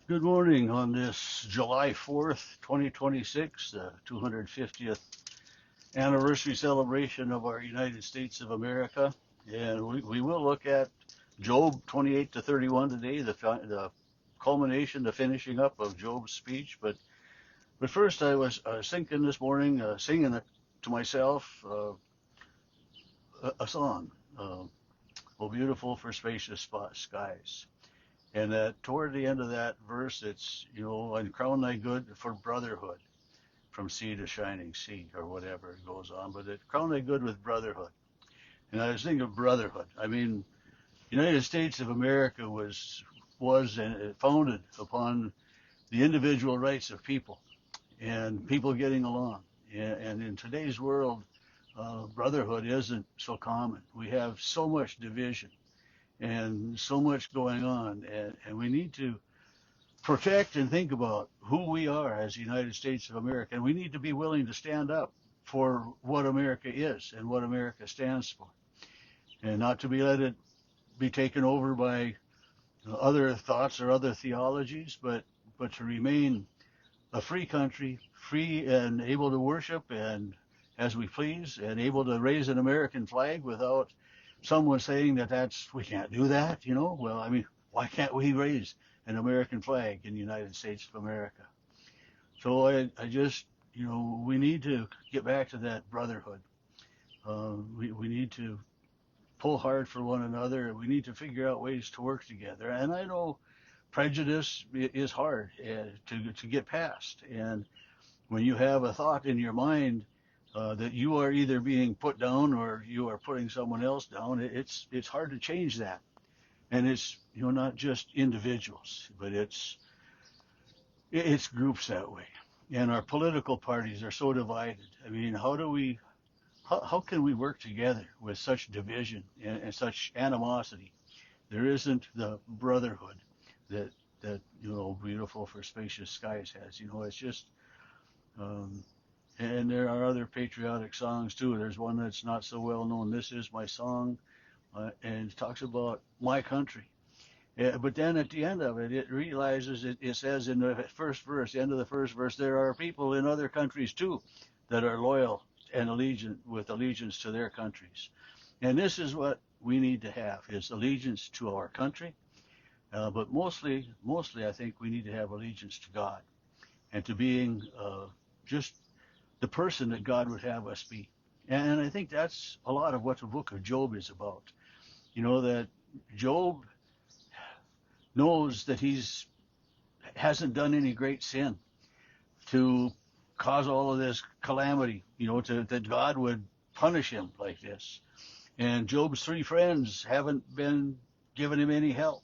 Good morning on this July 4th, 2026, the 250th anniversary celebration of our United States of America. And we will look at Job 28 to 31 today, the culmination, the finishing up of Job's speech. But first, I was thinking this morning, singing to myself a song, uh, Oh Beautiful for Spacious Skies. And toward the end of that verse, and crown thy good for brotherhood from sea to shining sea, or whatever it goes on. But crown thy good with brotherhood. And I was thinking of brotherhood. I mean, United States of America was and founded upon the individual rights of people and people getting along. And in today's world, brotherhood isn't so common. We have so much division and so much going on, and we need to protect and think about who we are as the United States of America. And we need to be willing to stand up for what America is and what America stands for, and not to be let it be taken over by other thoughts or other theologies, but to remain a free country, free and able to worship and as we please, and able to raise an American flag without someone saying that's we can't do that. Well, I mean, why can't we raise an American flag in the United States of America? So I just, we need to get back to that brotherhood. We need to pull hard for one another. We need to figure out ways to work together. And I know prejudice is hard to get past. And when you have a thought in your mind that you are either being put down or you are putting someone else down, it's hard to change that. And it's not just individuals, but it's groups that way. And our political parties are so divided. I mean, how can we work together with such division and such animosity? There isn't the brotherhood that beautiful for spacious skies has. It's just um, and there are other patriotic songs too. There's one that's not so well known. This is my song, and it talks about my country. Yeah, but then at the end of it, it realizes it says in the first verse, the end of the first verse, there are people in other countries too that are loyal and allegiance to their countries. And this is what we need to have is allegiance to our country. But mostly, I think we need to have allegiance to God and to being just the person that God would have us be. And I think that's a lot of what the book of Job is about. That Job knows that he's hasn't done any great sin to cause all of this calamity, that God would punish him like this. And Job's three friends haven't been giving him any help.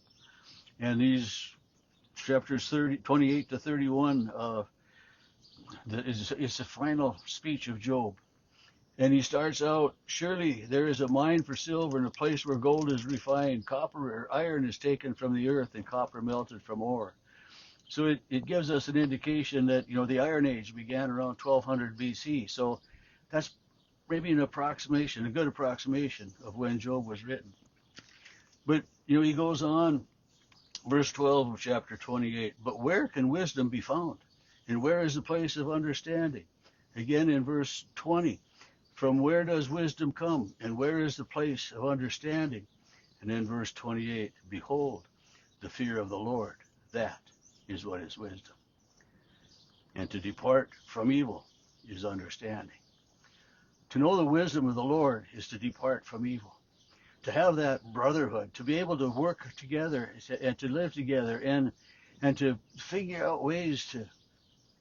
And these chapters 28 to 31 is the final speech of Job. And he starts out, surely there is a mine for silver and a place where gold is refined. Copper or iron is taken from the earth and copper melted from ore. So it gives us an indication that, the Iron Age began around 1200 BC. So that's maybe an approximation, a good approximation of when Job was written. But, he goes on, verse 12 of chapter 28. But where can wisdom be found? And where is the place of understanding? Again in verse 20. From where does wisdom come? And where is the place of understanding? And then verse 28. Behold, the fear of the Lord, that is what is wisdom. And to depart from evil is understanding. To know the wisdom of the Lord is to depart from evil. To have that brotherhood, to be able to work together and to live together and to figure out ways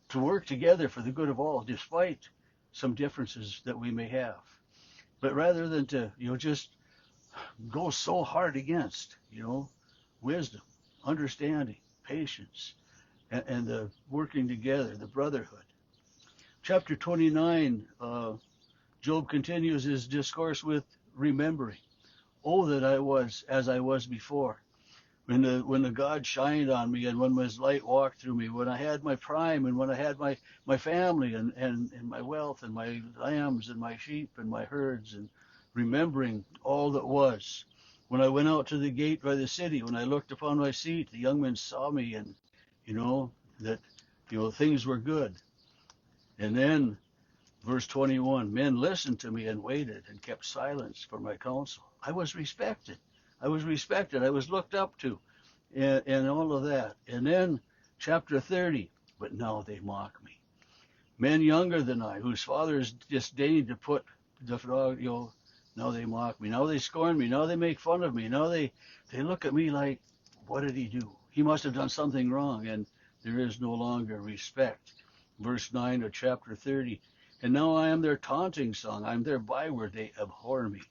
to work together for the good of all, despite some differences that we may have. But rather than to, just go so hard against, wisdom, understanding, patience, and the working together, the brotherhood. Chapter 29, Job continues his discourse with remembering. Oh, that I was as I was before, when the God shined on me and when his light walked through me, when I had my prime and when I had my family and my wealth and my lambs and my sheep and my herds, and remembering all that was. When I went out to the gate by the city, when I looked upon my seat, the young men saw me, and you know, that, things were good. And then verse 21, men listened to me and waited and kept silence for my counsel. I was respected. I was respected. I was looked up to, and all of that. And then chapter 30, but now they mock me. Men younger than I, whose fathers disdained to put the frog, now they mock me. Now they scorn me. Now they make fun of me. Now they look at me like, what did he do? He must have done something wrong, and there is no longer respect. Verse 9 of chapter 30. And now I am their taunting song. I'm their byword. They abhor me.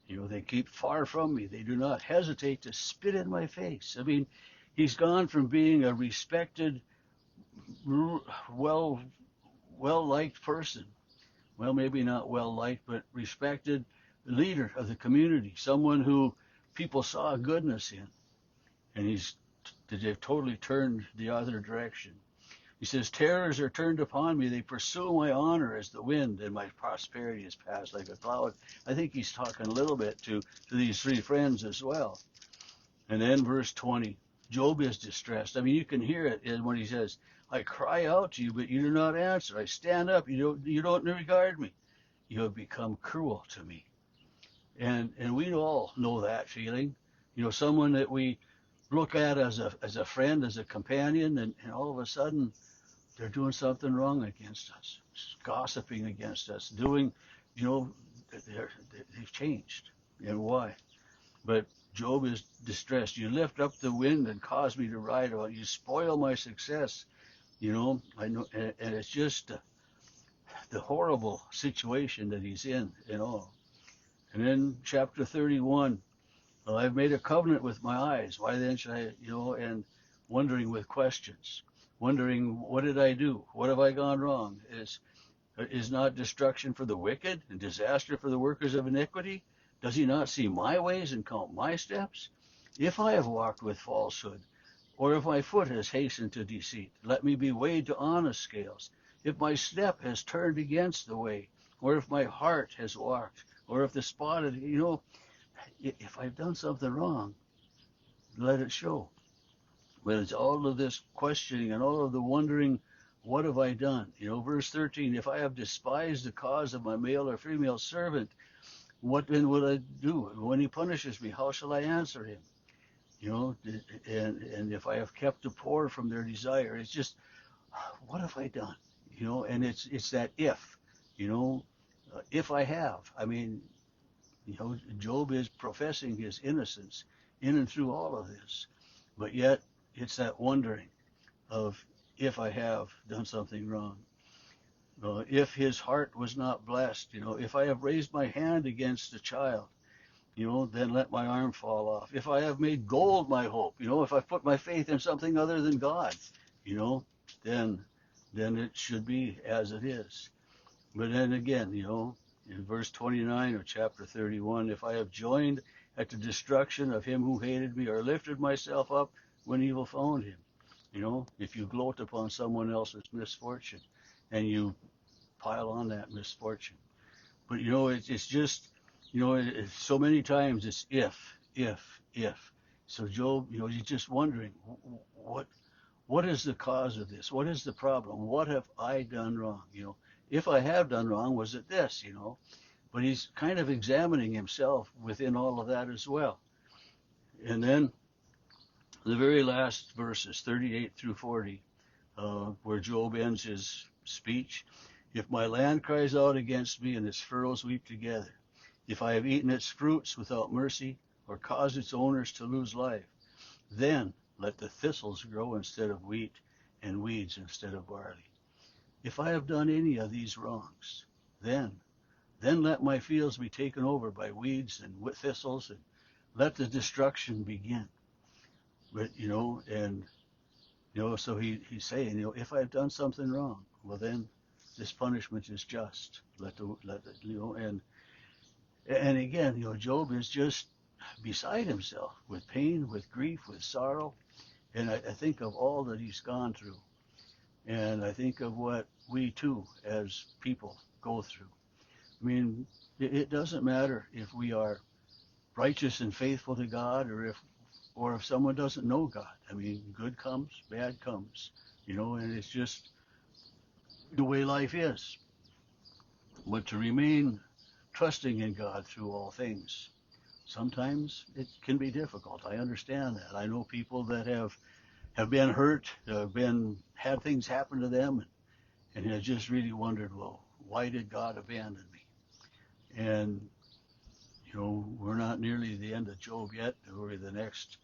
They keep far from me. They do not hesitate to spit in my face. I mean, he's gone from being a respected, well liked person. Well, maybe not well liked, but respected leader of the community, someone who people saw goodness in. And they've totally turned the other direction. He says, terrors are turned upon me. They pursue my honor as the wind, and my prosperity is passed like a cloud. I think he's talking a little bit to these three friends as well. And then verse 20, Job is distressed. I mean, you can hear it when he says, I cry out to you, but you do not answer. I stand up, you don't regard me. You have become cruel to me. And we all know that feeling. Someone that we look at as a friend, as a companion, and all of a sudden they're doing something wrong against us, gossiping against us, they've changed. And why? But Job is distressed. You lift up the wind and cause me to ride on. You spoil my success. I know, and it's just the horrible situation that he's in and all. And then chapter 31, well, I've made a covenant with my eyes. Why then should I, and wondering with questions, wondering, what did I do? What have I gone wrong? Is not destruction for the wicked and disaster for the workers of iniquity? Does he not see my ways and count my steps? If I have walked with falsehood, or if my foot has hastened to deceit, let me be weighed to honest scales. If my step has turned against the way, or if my heart has walked, or if the spotted, if I've done something wrong, let it show. But it's all of this questioning and all of the wondering, what have I done? Verse 13, if I have despised the cause of my male or female servant, what then will I do? When he punishes me, how shall I answer him? And if I have kept the poor from their desire, it's just, what have I done? And it's that if I have, I mean, Job is professing his innocence in and through all of this, but yet it's that wondering of, if I have done something wrong. If his heart was not blessed, if I have raised my hand against a child, then let my arm fall off. If I have made gold my hope, if I put my faith in something other than God, then it should be as it is. But then again, in verse 29 of chapter 31, if I have joined at the destruction of him who hated me, or lifted myself up when evil found him, if you gloat upon someone else's misfortune and you pile on that misfortune. But it's just, so many times it's if. So Job, he's just wondering, what is the cause of this? What is the problem? What have I done wrong? If I have done wrong, was it this? But he's kind of examining himself within all of that as well. And then the very last verses, 38 through 40, where Job ends his speech. If my land cries out against me and its furrows weep together, if I have eaten its fruits without mercy, or caused its owners to lose life, then let the thistles grow instead of wheat, and weeds instead of barley. If I have done any of these wrongs, then let my fields be taken over by weeds and thistles, and let the destruction begin. But so he's saying, if I've done something wrong, well then this punishment is just. And again, Job is just beside himself with pain, with grief, with sorrow. And I think of all that he's gone through. And I think of what we too, as people, go through. I mean, it doesn't matter if we are righteous and faithful to God, or if or if someone doesn't know God. I mean, good comes, bad comes, and it's just the way life is. But to remain trusting in God through all things, sometimes it can be difficult. I understand that. I know people that have been hurt, have been had things happen to them, and have just really wondered, well, why did God abandon me? And we're not nearly the end of Job yet. We're the next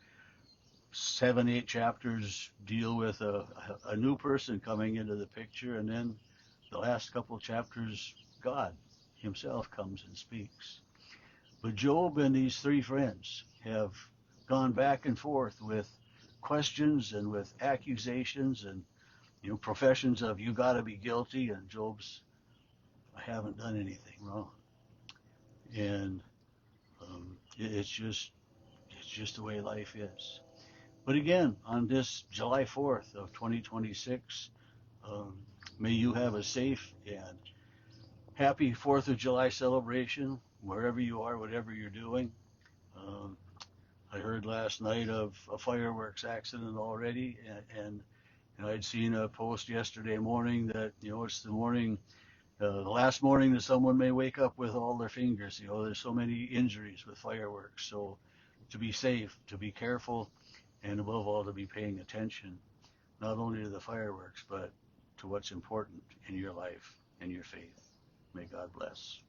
7, 8 chapters deal with a new person coming into the picture, and then the last couple chapters, God Himself comes and speaks. But Job and these three friends have gone back and forth with questions and with accusations and professions of you got to be guilty, and Job's I haven't done anything wrong, and it's just the way life is. But again, on this July 4th of 2026, um, may you have a safe and happy 4th of July celebration wherever you are, whatever you're doing. Um, I heard last night of a fireworks accident already, and I'd seen a post yesterday morning that it's the last morning that someone may wake up with all their fingers. There's so many injuries with fireworks. So to be safe, to be careful, and above all to be paying attention, not only to the fireworks, but to what's important in your life and your faith. May God bless.